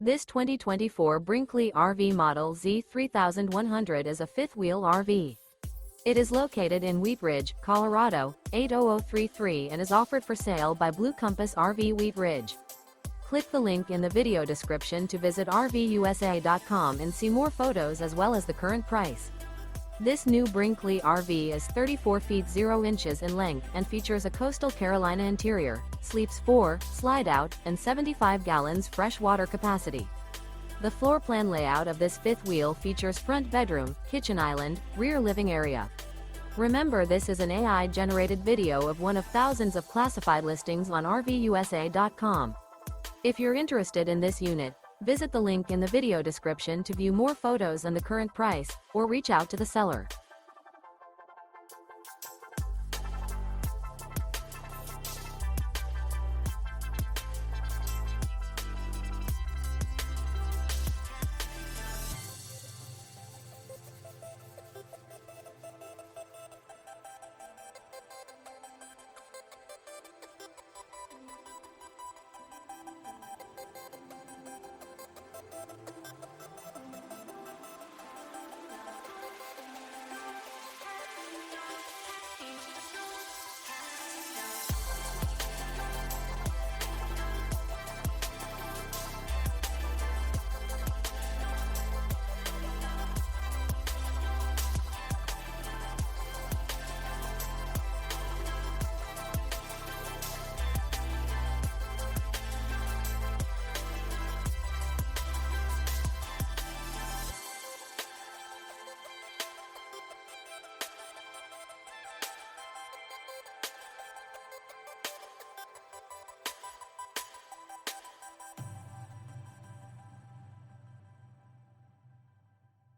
This 2024 Brinkley RV Model Z 3100 is a fifth-wheel RV. It is located in Wheat Ridge, Colorado, 80033 and is offered for sale by Blue Compass RV Wheat Ridge. Click the link in the video description to visit RVUSA.com and see more photos as well as the current price. This new Brinkley RV is 34 feet 0 inches in length and features a coastal Carolina interior, sleeps 4, slide-out, and 75 gallons fresh water capacity. The floor plan layout of this fifth wheel features front bedroom, kitchen island, rear living area. Remember, this is an AI-generated video of one of thousands of classified listings on RVUSA.com. If you're interested in this unit, visit the link in the video description to view more photos and the current price, or reach out to the seller.